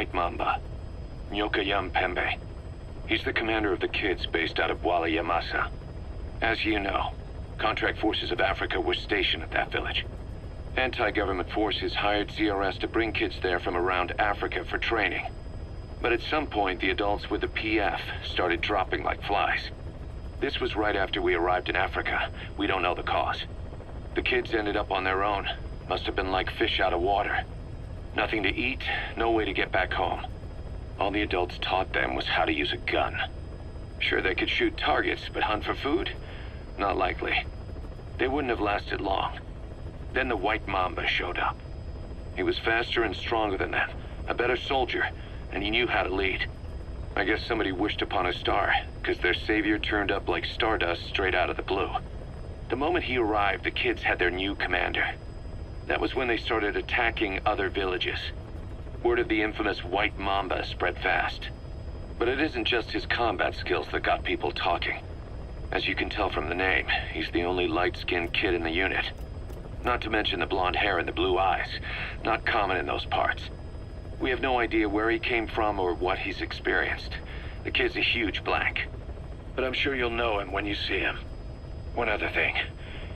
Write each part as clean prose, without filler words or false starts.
White Mamba, Nyokayam Pembe. He's the commander of the kids based out of Wala Yamasa. As you know, contract forces of Africa were stationed at that village. Anti-government forces hired CRS to bring kids there from around Africa for training. But at some point, the adults with the PF started dropping like flies. This was right after we arrived in Africa. We don't know the cause. The kids ended up on their own. Must have been like fish out of water. Nothing to eat, no way to get back home. All the adults taught them was how to use a gun. Sure, they could shoot targets, but hunt for food? Not likely. They wouldn't have lasted long. Then the White Mamba showed up. He was faster and stronger than them, a better soldier, and he knew how to lead. I guess somebody wished upon a star, because their savior turned up like stardust straight out of the blue. The moment he arrived, the kids had their new commander. That was when they started attacking other villages. Word of the infamous White Mamba spread fast. But it isn't just his combat skills that got people talking. As you can tell from the name, he's the only light-skinned kid in the unit. Not to mention the blonde hair and the blue eyes, not common in those parts. We have no idea where he came from or what he's experienced. The kid's a huge blank. But I'm sure you'll know him when you see him. One other thing.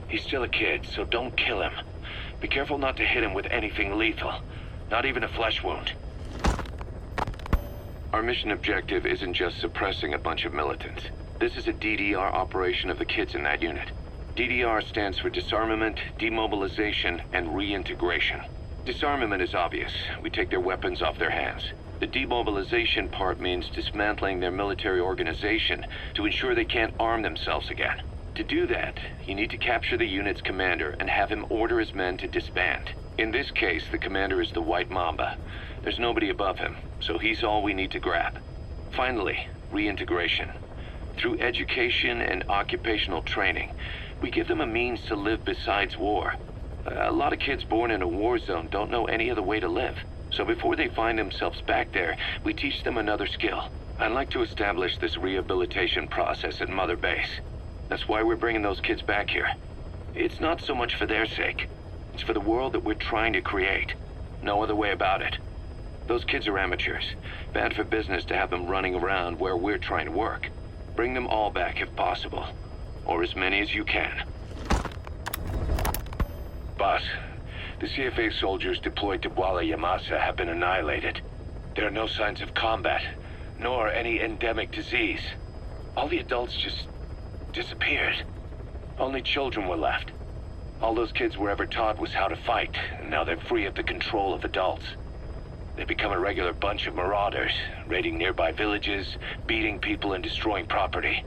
He's still a kid, so don't kill him. Be careful not to hit him with anything lethal. Not even a flesh wound. Our mission objective isn't just suppressing a bunch of militants. This is a DDR operation of the kids in that unit. DDR stands for disarmament, demobilization, and reintegration. Disarmament is obvious. We take their weapons off their hands. The demobilization part means dismantling their military organization to ensure they can't arm themselves again. To do that, you need to capture the unit's commander and have him order his men to disband. In this case, the commander is the White Mamba. There's nobody above him, so he's all we need to grab. Finally, reintegration. Through education and occupational training, we give them a means to live besides war. A lot of kids born in a war zone don't know any other way to live. So before they find themselves back there, we teach them another skill. I'd like to establish this rehabilitation process at Mother Base. That's why we're bringing those kids back here. It's not so much for their sake. It's for the world that we're trying to create. No other way about it. Those kids are amateurs. Bad for business to have them running around where we're trying to work. Bring them all back if possible. Or as many as you can. Boss, the CFA soldiers deployed to Wala Yamasa have been annihilated. There are no signs of combat, nor any endemic disease. All the adults just disappeared. Only children were left. All those kids were ever taught was how to fight, and now they're free of the control of adults. They've become a regular bunch of marauders, raiding nearby villages, beating people and destroying property.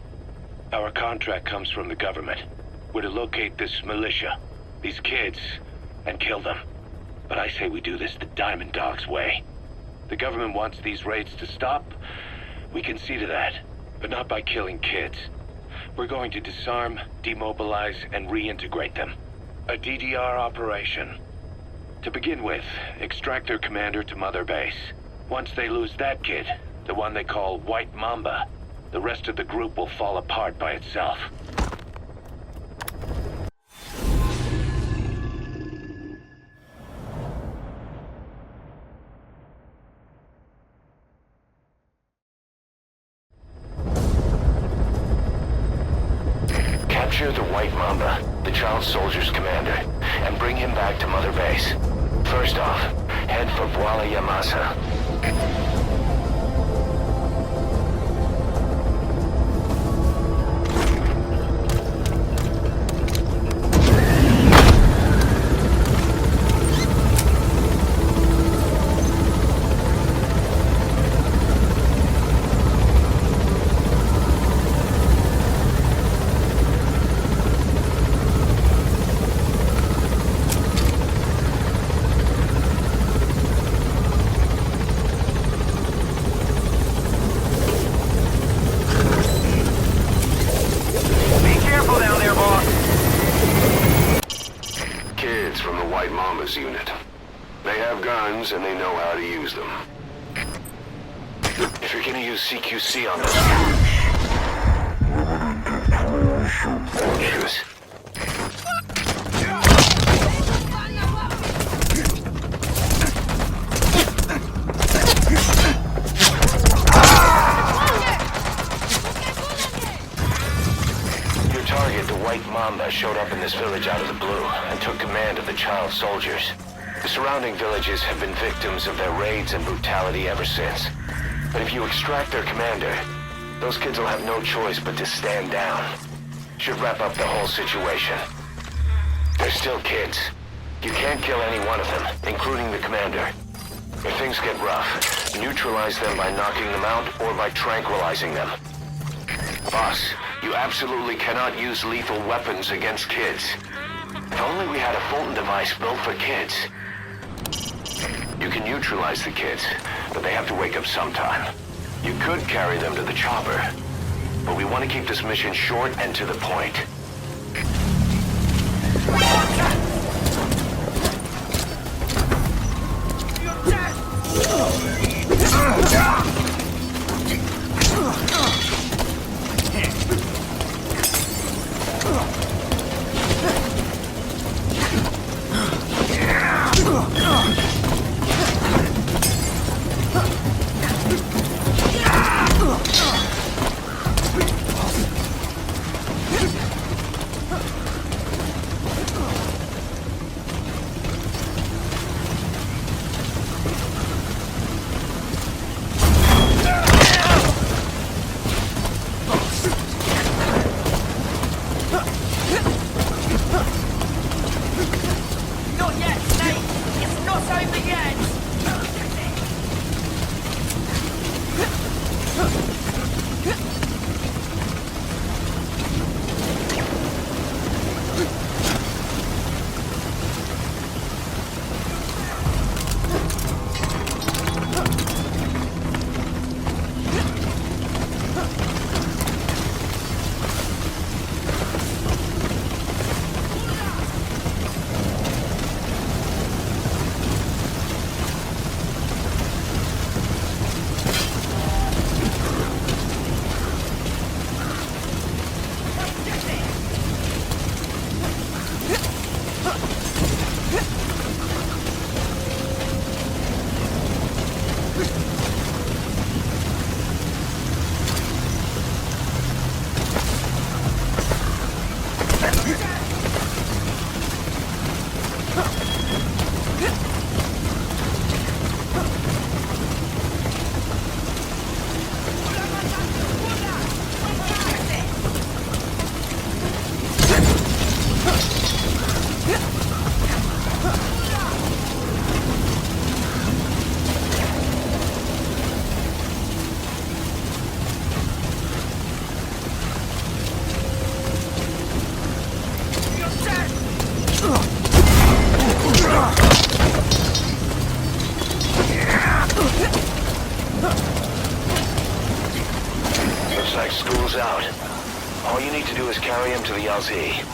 Our contract comes from the government. We're to locate this militia, these kids, and kill them. But I say we do this the Diamond Dog's way. The government wants these raids to stop. We can see to that, but not by killing kids. We're going to disarm, demobilize, and reintegrate them. A DDR operation. To begin with, extract their commander to Mother Base. Once they lose that kid, the one they call White Mamba, the rest of the group will fall apart by itself. Capture the White Mamba, the child soldier's commander, and bring him back to Mother Base. First off, head for Wala Yamasa. Unit. They have guns and they know how to use them. If you're gonna use CQC on them, use. Mamba showed up in this village out of the blue and took command of the child soldiers. The surrounding villages have been victims of their raids and brutality ever since. But if you extract their commander, those kids will have no choice but to stand down. Should wrap up the whole situation. They're still kids. You can't kill any one of them, including the commander. If things get rough, neutralize them by knocking them out or by tranquilizing them. Boss, you absolutely cannot use lethal weapons against kids. If only we had a Fulton device built for kids. You can neutralize the kids, but they have to wake up sometime. You could carry them to the chopper, but we want to keep this mission short and to the point. Looks like school's out. All you need to do is carry him to the LZ.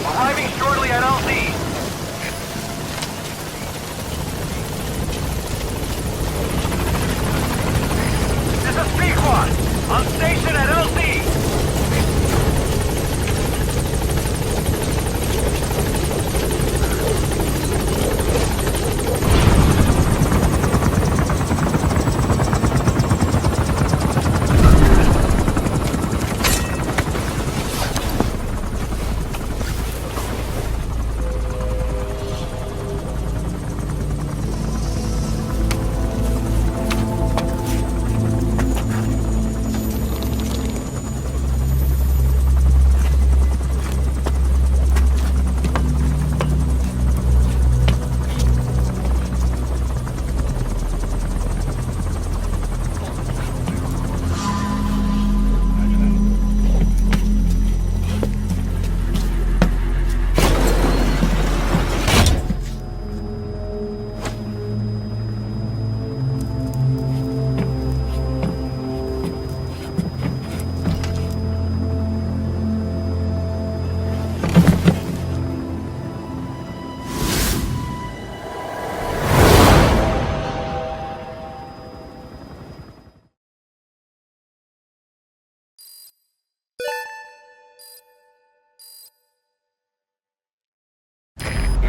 Arriving shortly at LZ. This is P-Quad. On station at LZ.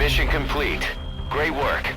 Mission complete. Great work.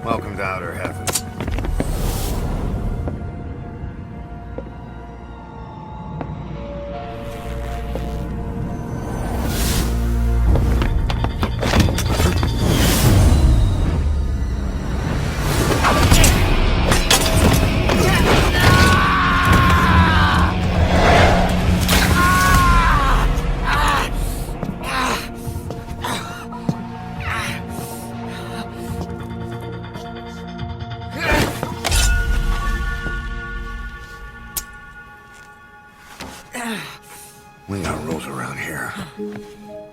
Welcome to outer heaven. We got rules around here.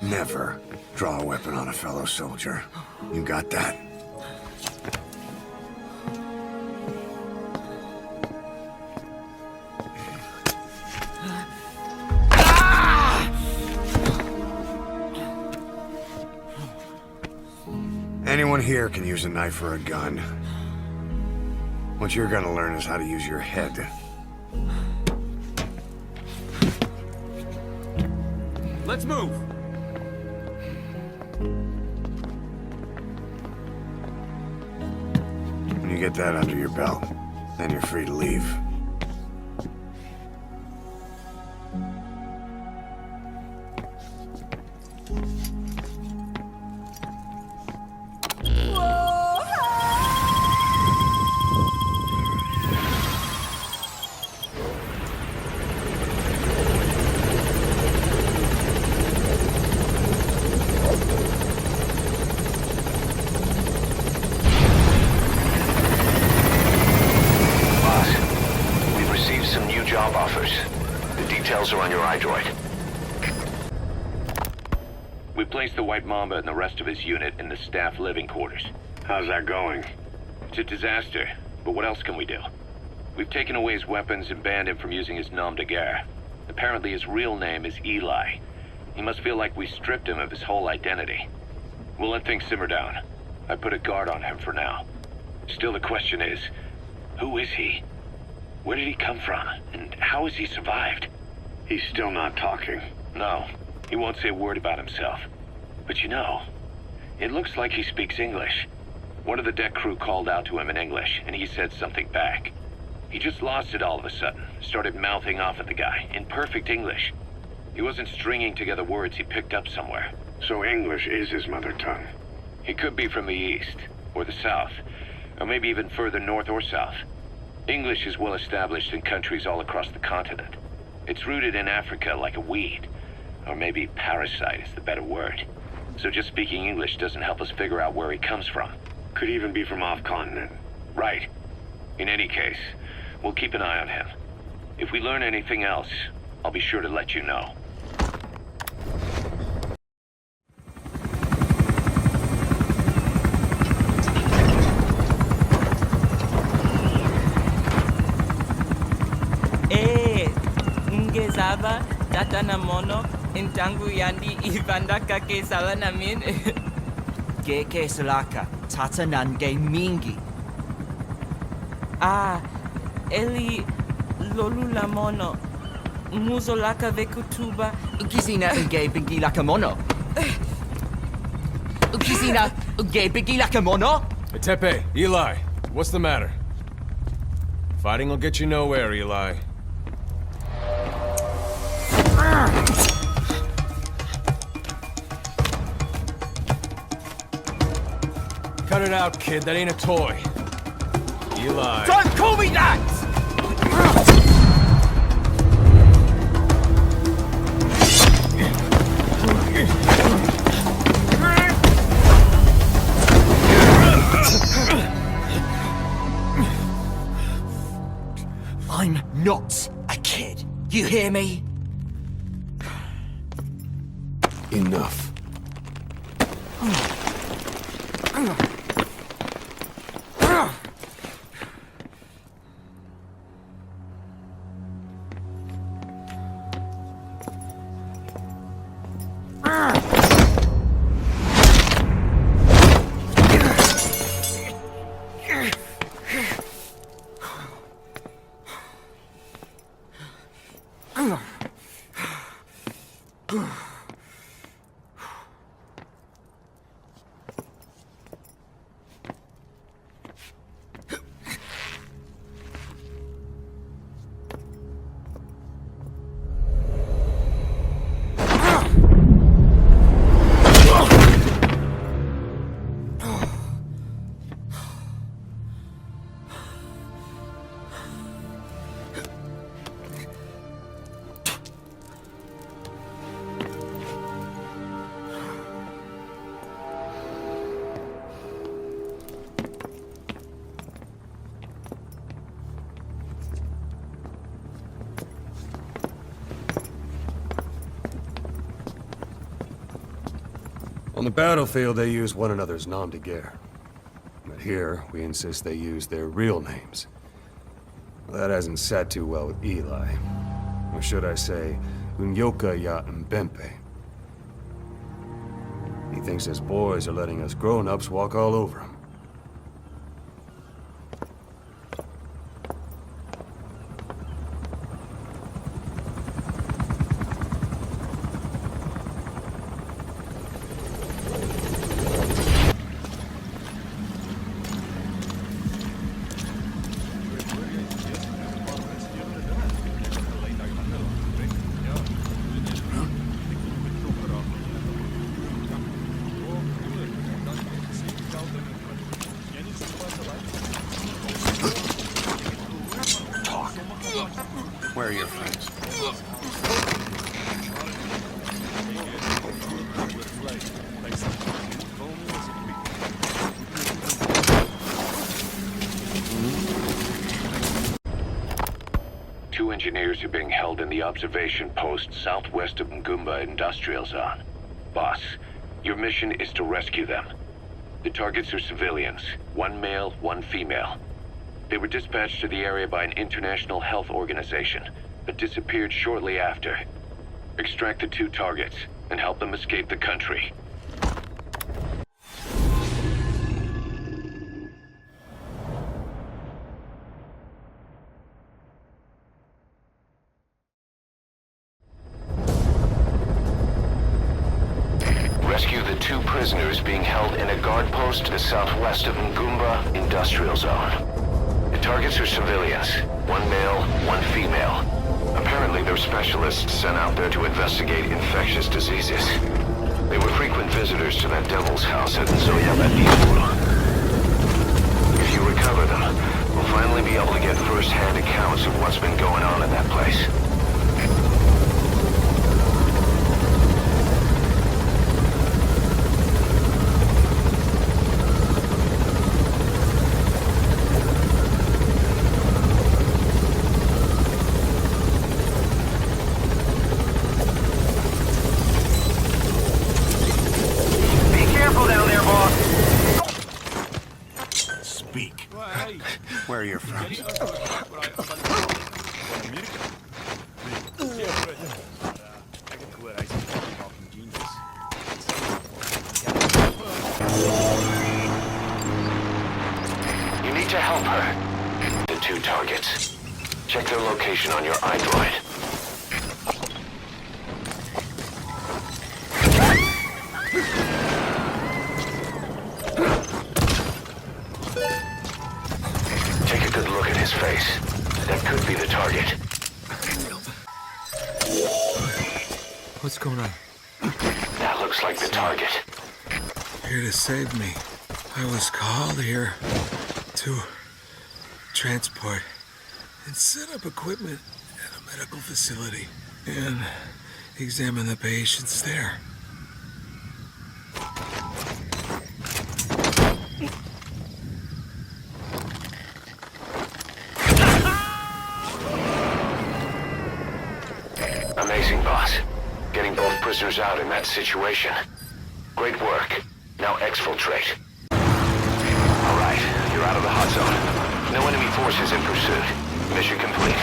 Never draw a weapon on a fellow soldier. You got that? Anyone here can use a knife or a gun. What you're gonna learn is how to use your head. Let's move! When you get that under your belt, then you're free to leave. Job offers. The details are on your iDroid. We placed the White Mamba and the rest of his unit in the staff living quarters. How's that going? It's a disaster, but what else can we do? We've taken away his weapons and banned him from using his nom de guerre. Apparently his real name is Eli. He must feel like we stripped him of his whole identity. We'll let things simmer down. I put a guard on him for now. Still the question is, who is he? Where did he come from? And how has he survived? He's still not talking. No, he won't say a word about himself. But you know, it looks like he speaks English. One of the deck crew called out to him in English, and he said something back. He just lost it all of a sudden, started mouthing off at the guy, in perfect English. He wasn't stringing together words he picked up somewhere. So English is his mother tongue? He could be from the east, or the south, or maybe even further north or south. English is well established in countries all across the continent. It's rooted in Africa like a weed, or maybe parasite is the better word. So just speaking English doesn't help us figure out where he comes from. Could even be from off-continent. Right. In any case, we'll keep an eye on him. If we learn anything else, I'll be sure to let you know. Ngezaba tatana mono intangu yandi ibanda kake sawa namin. Geke salaka tatanange mingi. Eli lolula mono muzolaka vekutuba. Ukizina unge bingi laka mono. Ukizina unge bingi laka mono. Tepe, Eli, What's the matter? Fighting will get you nowhere, Eli. Cut it out, kid. That ain't a toy. Eli. Don't call me that! I'm not a kid. You hear me? Enough. On the battlefield, they use one another's nom de guerre. But here, we insist they use their real names. Well, that hasn't sat too well with Eli. Or should I say, Unyoka ya Mbempe. He thinks his boys are letting us grown-ups walk all over him. Where are your friends? Two engineers are being held in the observation post southwest of Ngumba Industrial Zone. Boss, your mission is to rescue them. The targets are civilians, one male, one female. They were dispatched to the area by an international health organization, but disappeared shortly after. Extract the two targets and help them escape the country. Rescue the two prisoners being held in a guard post to the southwest of Ngumba Industrial Zone. The targets are civilians, one male, one female. Apparently they're specialists sent out there to investigate infectious diseases. They were frequent visitors to that devil's house at Nzoyabadifu. If you recover them, we'll finally be able to get first-hand accounts of what's been going on in that place. Where are your friends? You need to help her. The two targets. Check their location on your iDroid. That could be the target. What's going on? That looks like the target. Here to save me. I was called here to transport and set up equipment at a medical facility and examine the patients there. Amazing, boss. Getting both prisoners out in that situation. Great work. Now exfiltrate. All right, you're out of the hot zone. No enemy forces in pursuit. Mission complete.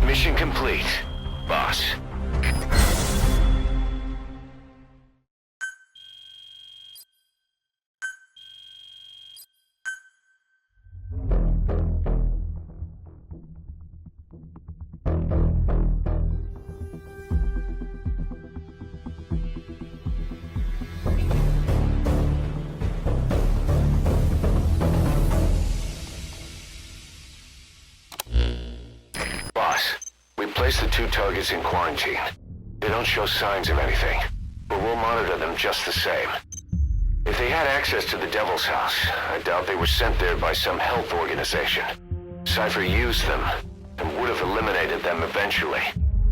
Mission complete, boss. Place the 2 targets in quarantine. They don't show signs of anything, but we'll monitor them just the same. If they had access to the Devil's House, I doubt they were sent there by some health organization. Cypher used them, and would have eliminated them eventually.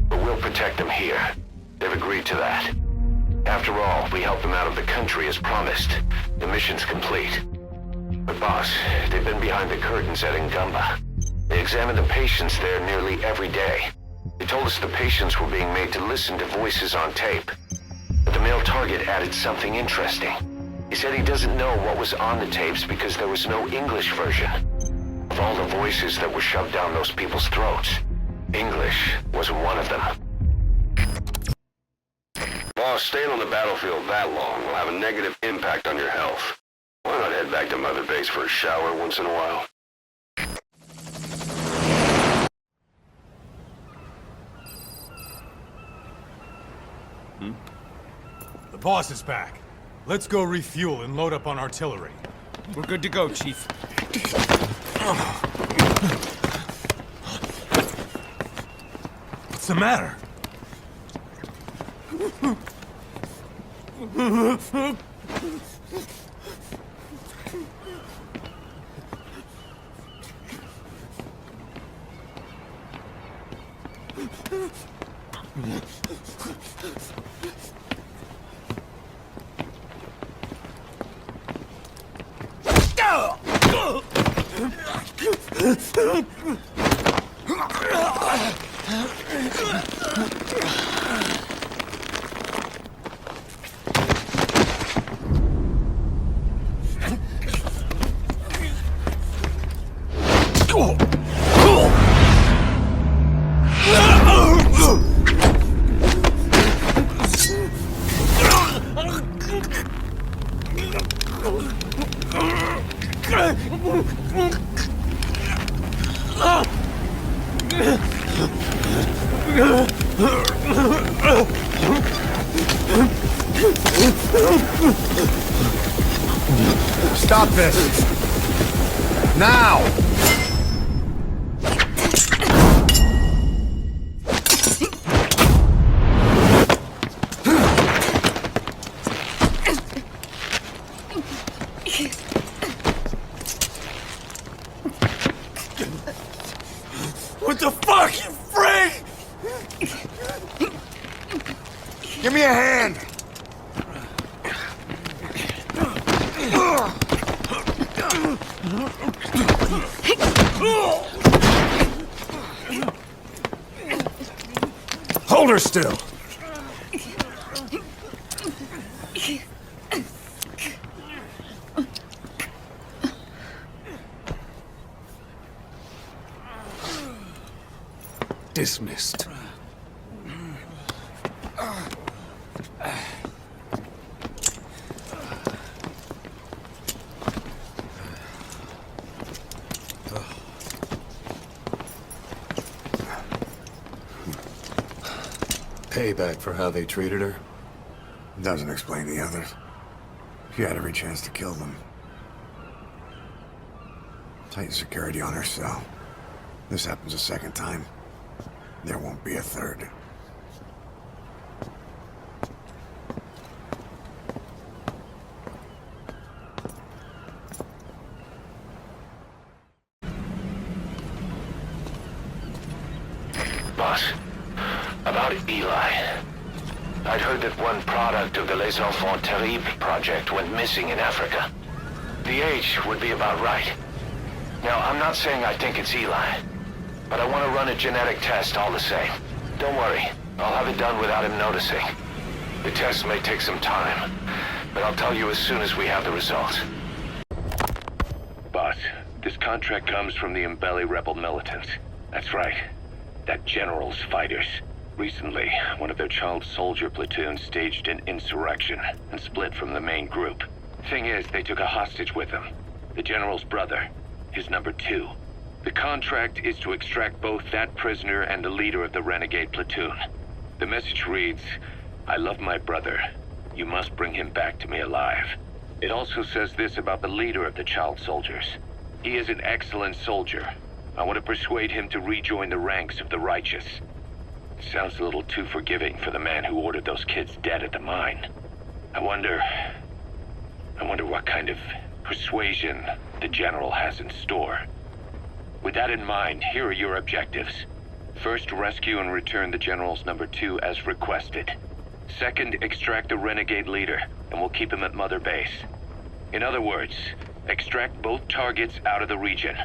But we'll protect them here. They've agreed to that. After all, we helped them out of the country as promised. The mission's complete. But boss, they've been behind the curtains at Ngumba. They examine the patients there nearly every day. They told us the patients were being made to listen to voices on tape. But the male target added something interesting. He said he doesn't know what was on the tapes because there was no English version. Of all the voices that were shoved down those people's throats, English was one of them. Boss, staying on the battlefield that long will have a negative impact on your health. Why not head back to Mother Base for a shower once in a while? The boss is back. Let's go refuel and load up on artillery. We're good to go, Chief. What's the matter? Stop this! Now! What the fuck, you freak? Give me a hand! Hold her still! Dismissed. payback for how they treated her? Doesn't explain the others. She had every chance to kill them. Tight security on her cell. This happens a second time. There won't be a third. Boss, about Eli. I'd heard that one product of the Les Enfants Terribles project went missing in Africa. The age would be about right. Now, I'm not saying I think it's Eli, but I want to run a genetic test all the same. Don't worry, I'll have it done without him noticing. The test may take some time, but I'll tell you as soon as we have the results. Boss, this contract comes from the Mbele rebel militants. That's right. That general's fighters. Recently, one of their child soldier platoons staged an insurrection and split from the main group. Thing is, they took a hostage with them. The general's brother. His number 2. The contract is to extract both that prisoner and the leader of the renegade platoon. The message reads, "I love my brother. You must bring him back to me alive." It also says this about the leader of the child soldiers. He is an excellent soldier. I want to persuade him to rejoin the ranks of the righteous. Sounds a little too forgiving for the man who ordered those kids dead at the mine. I wonder what kind of persuasion the general has in store. With that in mind, here are your objectives. First, rescue and return the general's number 2 as requested. Second, extract the renegade leader, and we'll keep him at Mother Base. In other words, extract both targets out of the region.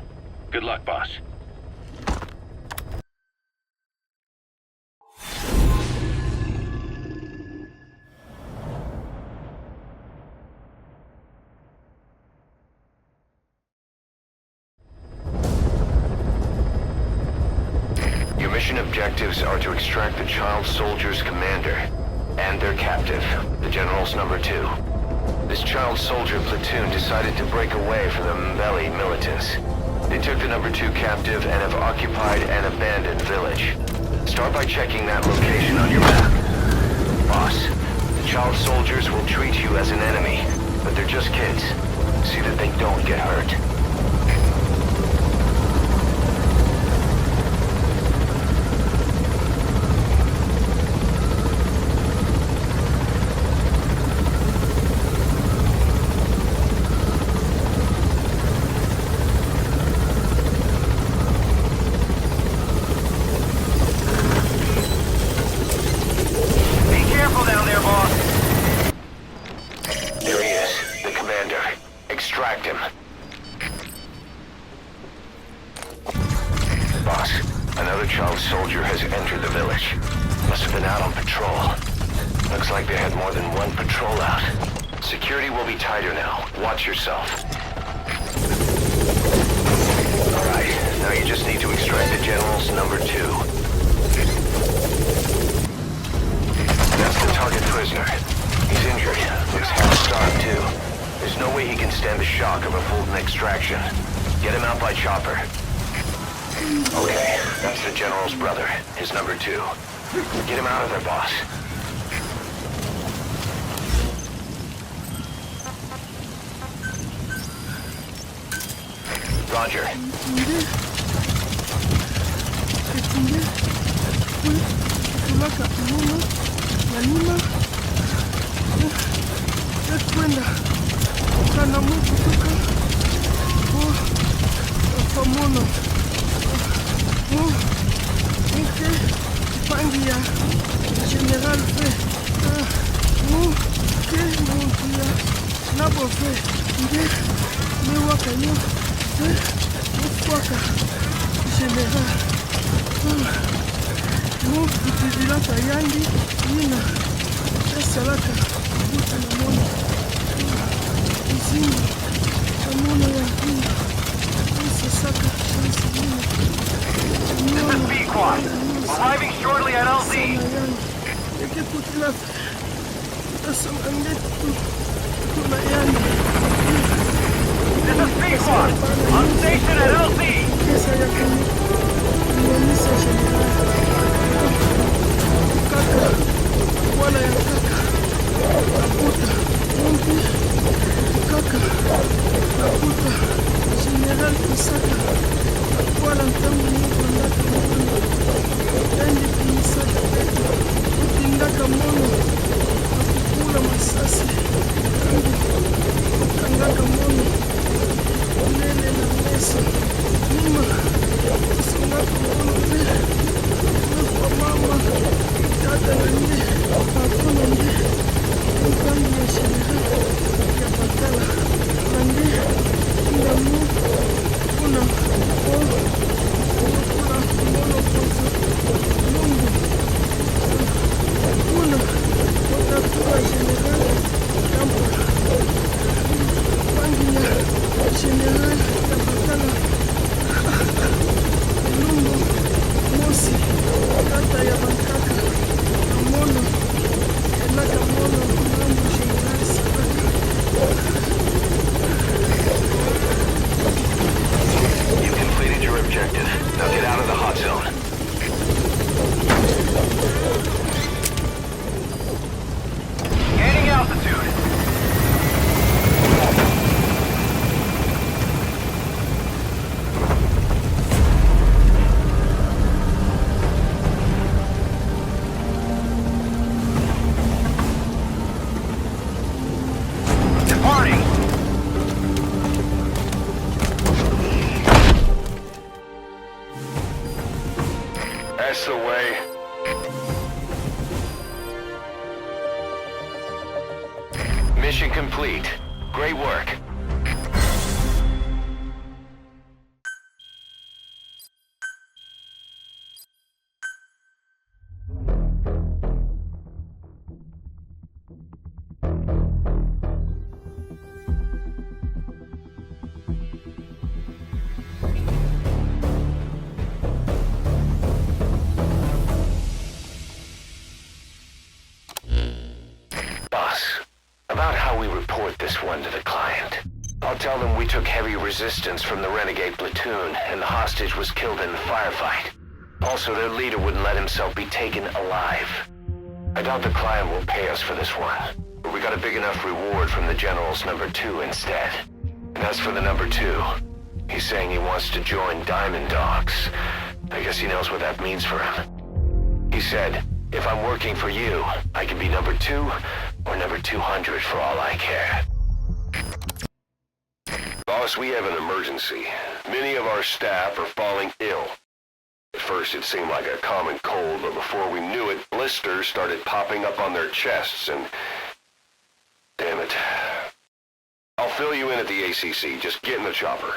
Good luck, boss. Your mission objectives are to extract the child soldier's commander and their captive, the general's number 2. This child soldier platoon decided to break away from the Mbele militants. They took the number 2 captive and have occupied an abandoned village. Start by checking that location on your map. Boss, the child soldiers will treat you as an enemy, but they're just kids. See that they don't get hurt. Roger. Arriving shortly at LZ. This is P-Quad, on station at LZ. way. Mission complete. Great work. About how we report this one to the client. I'll tell them we took heavy resistance from the renegade platoon, and the hostage was killed in the firefight. Also, their leader wouldn't let himself be taken alive. I doubt the client will pay us for this one, but we got a big enough reward from the General's number 2 instead. And as for the number 2, he's saying he wants to join Diamond Dogs. I guess he knows what that means for him. He said, if I'm working for you, I can be number 2 or number 200 for all I care. Boss, we have an emergency. Many of our staff are falling ill. At first it seemed like a common cold, but before we knew it, blisters started popping up on their chests and... Damn it. I'll fill you in at the ACC. Just get in the chopper.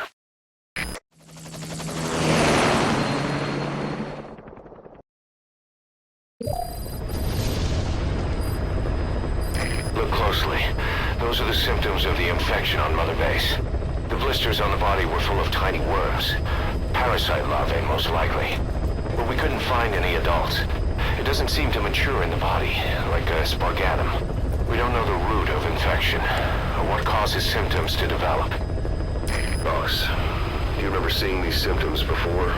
Look closely. Those are the symptoms of the infection on Mother Base. The blisters on the body were full of tiny worms. Parasite larvae, most likely. But we couldn't find any adults. It doesn't seem to mature in the body, like a spargatum. We don't know the root of infection, or what causes symptoms to develop. Boss, do you remember seeing these symptoms before?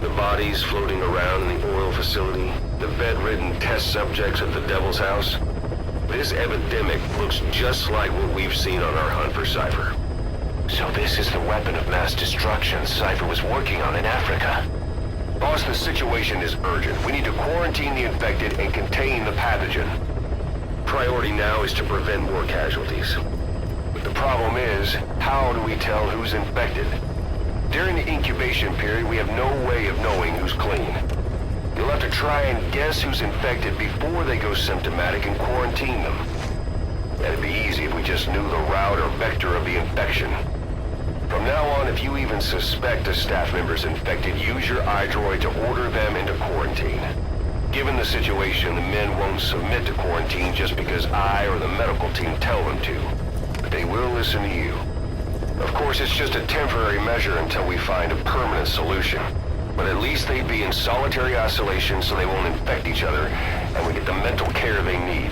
The bodies floating around in the oil facility, the bedridden test subjects at the Devil's House. This epidemic looks just like what we've seen on our hunt for Cypher. So this is the weapon of mass destruction Cypher was working on in Africa. Boss, the situation is urgent. We need to quarantine the infected and contain the pathogen. Priority now is to prevent more casualties. But the problem is, how do we tell who's infected? During the incubation period, we have no way of knowing who's clean. You'll have to try and guess who's infected before they go symptomatic and quarantine them. That'd be easy if we just knew the route or vector of the infection. From now on, if you even suspect a staff member's infected, use your iDroid to order them into quarantine. Given the situation, the men won't submit to quarantine just because I or the medical team tell them to. But they will listen to you. Of course, it's just a temporary measure until we find a permanent solution. But at least they'd be in solitary isolation so they won't infect each other, and we get the mental care they need.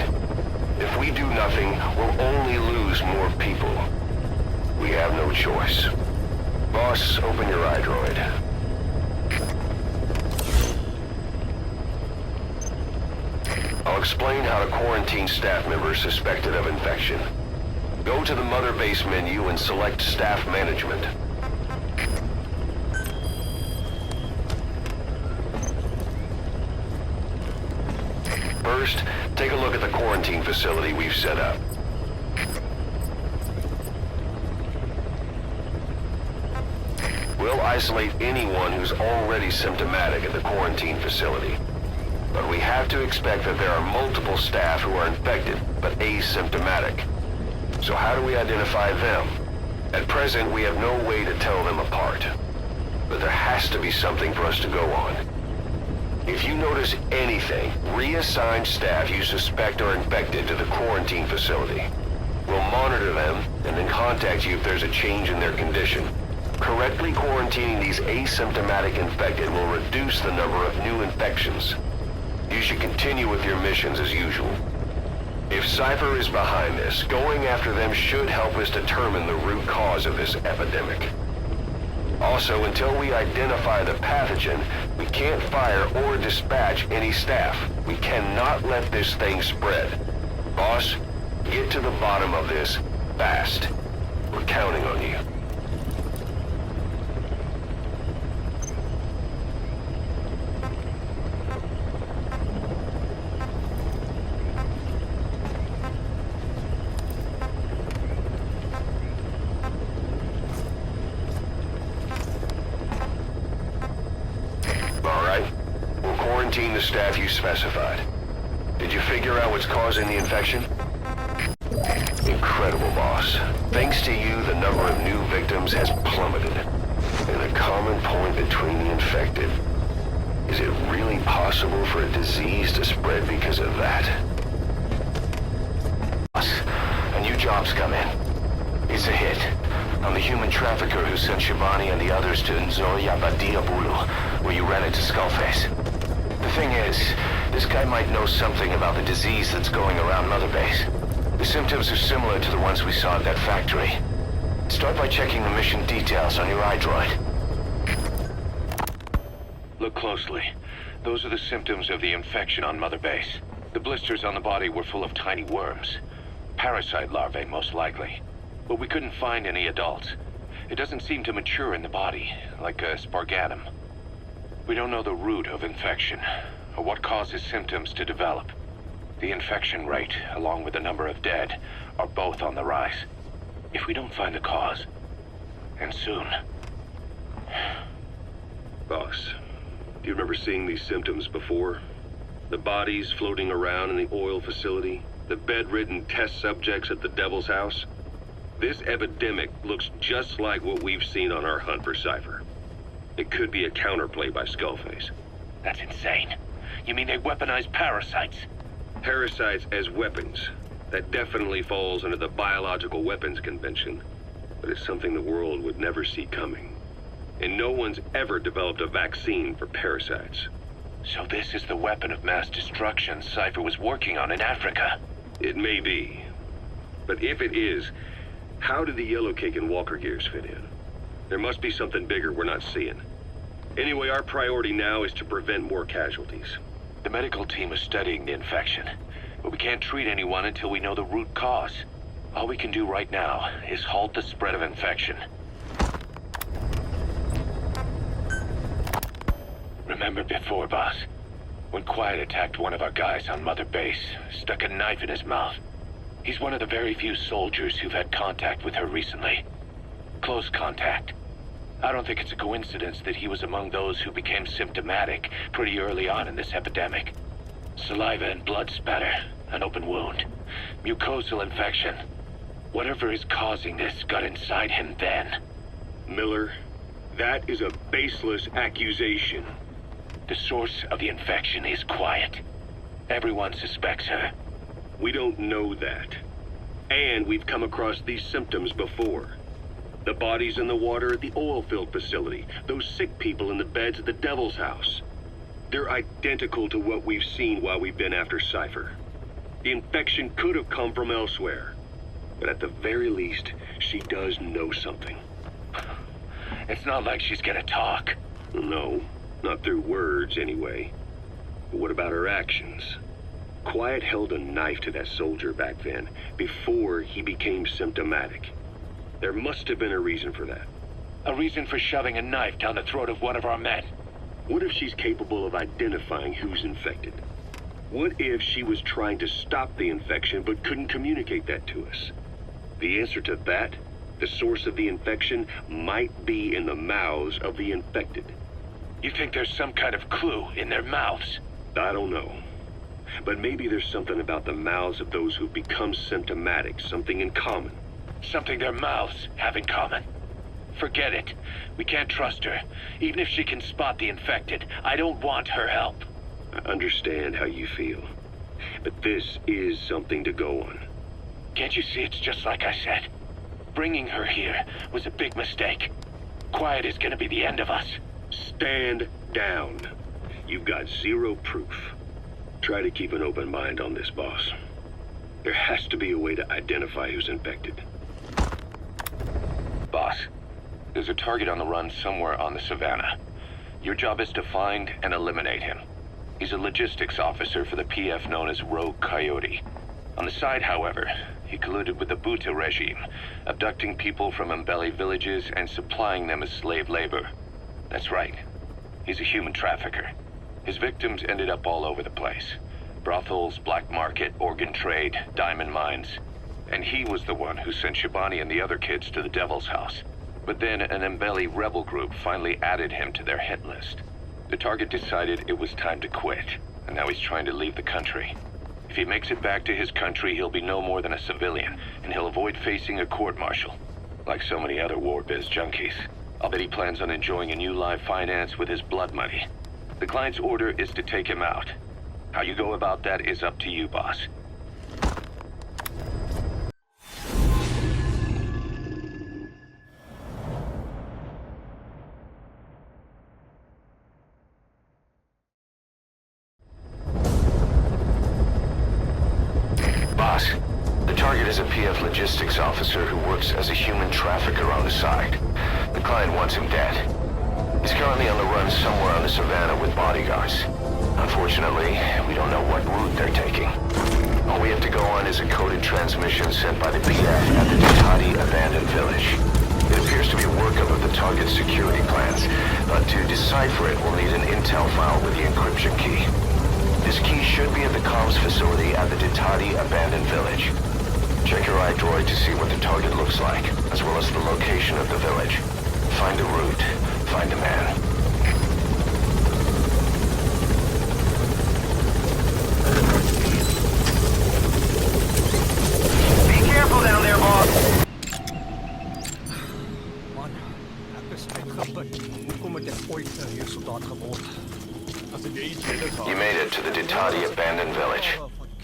If we do nothing, we'll only lose more people. We have no choice. Boss, open your iDroid. I'll explain how to quarantine staff members suspected of infection. Go to the Mother Base menu and select Staff Management. First, take a look at the quarantine facility we've set up. We'll isolate anyone who's already symptomatic at the quarantine facility. But we have to expect that there are multiple staff who are infected, but asymptomatic. So how do we identify them? At present, we have no way to tell them apart. But there has to be something for us to go on. If you notice anything, reassign staff you suspect are infected to the quarantine facility. We'll monitor them and then contact you if there's a change in their condition. Correctly quarantining these asymptomatic infected will reduce the number of new infections. You should continue with your missions as usual. If Cypher is behind this, going after them should help us determine the root cause of this epidemic. Also, until we identify the pathogen, we can't fire or dispatch any staff. We cannot let this thing spread. Boss, get to the bottom of this fast. We're counting on you. between the staff you specified. Did you figure out what's causing the infection? Incredible, boss. Thanks to you, the number of new victims has plummeted. And a common point between the infected. Is it really possible for a disease to spread because of that? Boss, a new job's come in. It's a hit. I'm the human trafficker who sent Shivani and the others to Nzoya Badia Bulu, where you ran into Skullface. The thing is, this guy might know something about the disease that's going around Mother Base. The symptoms are similar to the ones we saw at that factory. Start by checking the mission details on your iDroid. Look closely. Those are the symptoms of the infection on Mother Base. The blisters on the body were full of tiny worms. Parasite larvae, most likely. But we couldn't find any adults. It doesn't seem to mature in the body, like a spargatum. We don't know the root of infection, or what causes symptoms to develop. The infection rate, along with the number of dead, are both on the rise. If we don't find the cause, and soon... Boss, do you remember seeing these symptoms before? The bodies floating around in the oil facility, the bedridden test subjects at the Devil's House? This epidemic looks just like what we've seen on our hunt for Cypher. It could be a counterplay by Skullface. That's insane. You mean they weaponize parasites? Parasites as weapons. That definitely falls under the Biological Weapons Convention. But it's something the world would never see coming. And no one's ever developed a vaccine for parasites. So this is the weapon of mass destruction Cypher was working on in Africa? It may be. But if it is, how did the Yellow Cake and Walker gears fit in? There must be something bigger we're not seeing. Anyway, our priority now is to prevent more casualties. The medical team is studying the infection, but we can't treat anyone until we know the root cause. All we can do right now is halt the spread of infection. Remember before, boss? When Quiet attacked one of our guys on Mother Base, stuck a knife in his mouth. He's one of the very few soldiers who've had contact with her recently. Close contact. I don't think it's a coincidence that he was among those who became symptomatic pretty early on in this epidemic. Saliva and blood spatter, an open wound, mucosal infection. Whatever is causing this got inside him then. Miller, that is a baseless accusation. The source of the infection is Quiet. Everyone suspects her. We don't know that. And we've come across these symptoms before. The bodies in the water at the oil field facility. Those sick people in the beds at the Devil's House. They're identical to what we've seen while we've been after Cypher. The infection could have come from elsewhere. But at the very least, she does know something. It's not like she's gonna talk. No, not through words anyway. But what about her actions? Quiet held a knife to that soldier back then, before he became symptomatic. There must have been a reason for that. A reason for shoving a knife down the throat of one of our men. What if she's capable of identifying who's infected? What if she was trying to stop the infection but couldn't communicate that to us? The answer to that, the source of the infection, might be in the mouths of the infected. You think there's some kind of clue in their mouths? I don't know. But maybe there's something about the mouths of those who've become symptomatic, something in common. Something their mouths have in common. Forget it. We can't trust her. Even if she can spot the infected, I don't want her help. I understand how you feel. But this is something to go on. Can't you see it's just like I said? Bringing her here was a big mistake. Quiet is gonna be the end of us. Stand down. You've got zero proof. Try to keep an open mind on this, boss. There has to be a way to identify who's infected. Boss, there's a target on the run somewhere on the savannah. Your job is to find and eliminate him. He's a logistics officer for the PF known as Rogue Coyote. On the side, however, he colluded with the Buta regime, abducting people from Mbele villages and supplying them as slave labor. That's right. He's a human trafficker. His victims ended up all over the place. Brothels, black market, organ trade, diamond mines. And he was the one who sent Shibani and the other kids to the Devil's House. But then an Mbele rebel group finally added him to their hit list. The target decided it was time to quit, and now he's trying to leave the country. If he makes it back to his country, he'll be no more than a civilian, and he'll avoid facing a court-martial, like so many other war biz junkies. I'll bet he plans on enjoying a new live finance with his blood money. The client's order is to take him out. How you go about that is up to you, boss. Boss, the target is a PF logistics officer who works as a human trafficker on the side. The client wants him dead. He's currently on the run somewhere on the savannah with bodyguards. Unfortunately, we don't know what route they're taking. All we have to go on is a coded transmission sent by the PF at the Ditati abandoned village. It appears to be a workup of the target's security plans, but to decipher it, we'll need an intel file with the encryption key. This key should be at the comms facility at the Ditati abandoned village. Check your iDroid to see what the target looks like, as well as the location of the village. Find a route. Find a man. Be careful down there, boss. Man, ek is uitgeput. Hoekom het ek ooit 'n huursoldaat geword? As ek iets weet You made it to the Ditati abandoned village.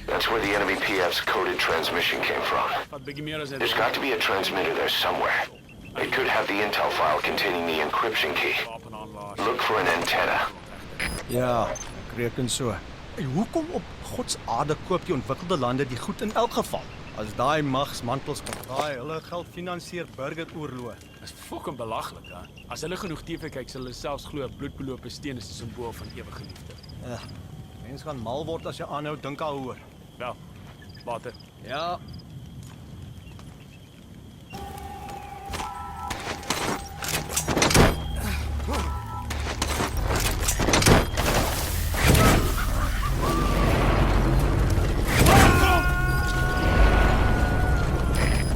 That's where the enemy PF's coded transmission came from. There's got to be a transmitter there somewhere. It could have the intel file containing the encryption key. Look for an antenna. Ja, ek reken so. En hoekom op godsaarde koop die ontwikkelde lande die goed in elk geval? As daai magsmantels kan daai hulle geld finansier burgeroorloë. Dis fucking belaglik, hè. As hulle genoeg TV kyk, sal hulle selfs glo 'n bloedbelope steen is 'n simbool van ewige liefde. Ja, mens gaan mal word as jy aanhou dink daaroor. Wel, later. Ja.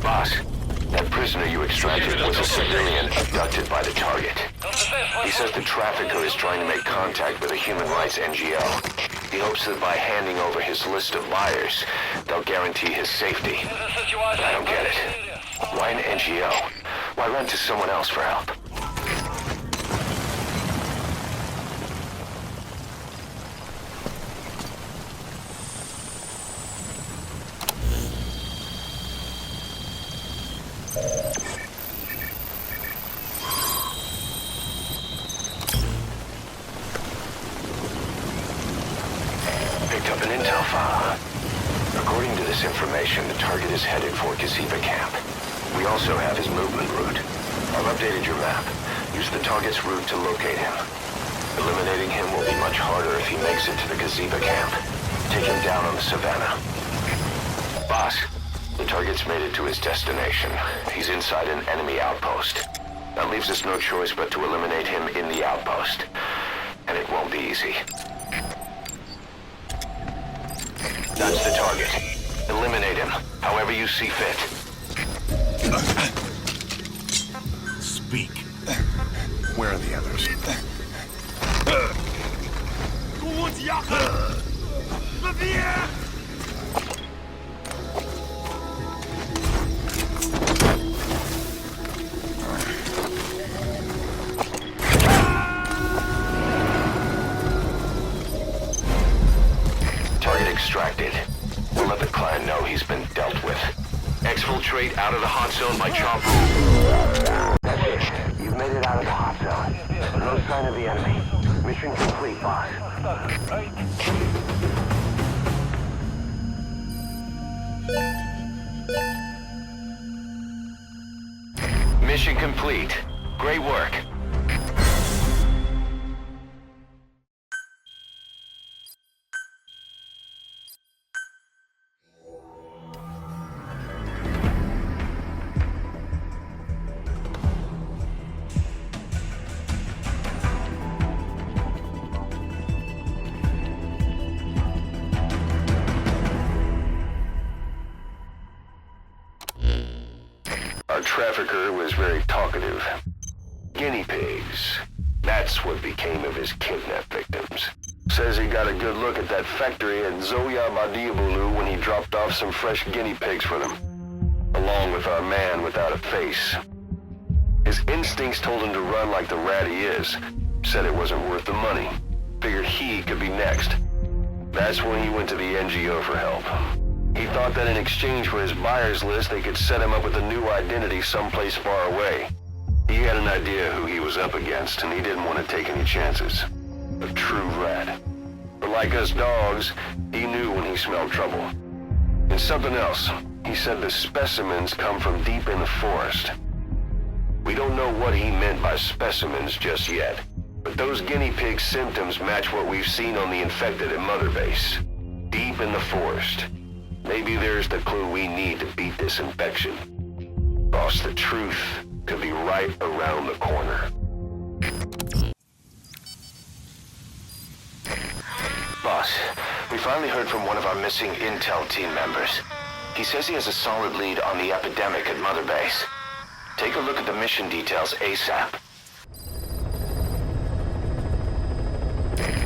Boss, that prisoner you extracted was a civilian abducted by the target. He says the trafficker is trying to make contact with a human rights NGO. He hopes that by handing over his list of buyers, they'll guarantee his safety. But I don't get it. Why an NGO? Why run to someone else for help? Picked up an intel file. According to this information, the target is headed for Gaziba camp. We also have his movement route. I've updated your map. Use the target's route to locate him. Eliminating him will be much harder if he makes it to the Gaziba camp. Take him down on the savannah. Boss, the target's made it to his destination. He's inside an enemy outpost. That leaves us no choice but to eliminate him in the outpost. And it won't be easy. That's the target. Eliminate him, however you see fit. Speak. Where are the others? Target extracted. We'll let the client know he's been dealt with. Exfiltrate out of the hot zone by chomp. That's it. You've made it out of the hot zone. No sign of the enemy. Mission complete, boss. Mission complete. Great work. Our trafficker was very talkative. Guinea pigs. That's what became of his kidnapped victims. Says he got a good look at that factory at Zoya Badiabulu when he dropped off some fresh guinea pigs for them, along with our man without a face. His instincts told him to run like the rat he is. Said it wasn't worth the money. Figured he could be next. That's when he went to the NGO for help. He thought that in exchange for his buyer's list, they could set him up with a new identity someplace far away. He had an idea who he was up against, and he didn't want to take any chances. A true rat. But like us dogs, he knew when he smelled trouble. And something else. He said the specimens come from deep in the forest. We don't know what he meant by specimens just yet, but those guinea pig symptoms match what we've seen on the infected at Mother Base. Deep in the forest. Maybe there's the clue we need to beat this infection. Boss, the truth could be right around the corner. Boss, we finally heard from one of our missing intel team members. He says he has a solid lead on the epidemic at Mother Base. Take a look at the mission details ASAP.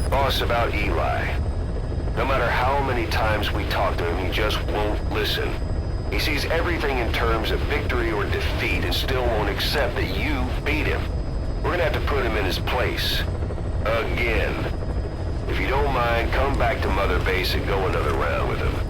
Boss, about Eli. No matter how many times we talk to him, he just won't listen. He sees everything in terms of victory or defeat and still won't accept that you beat him. We're gonna have to put him in his place. Again. If you don't mind, come back to Mother Base and go another round with him.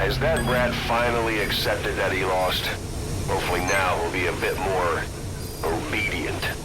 Has that brat finally accepted that he lost? Hopefully now he'll be a bit more obedient.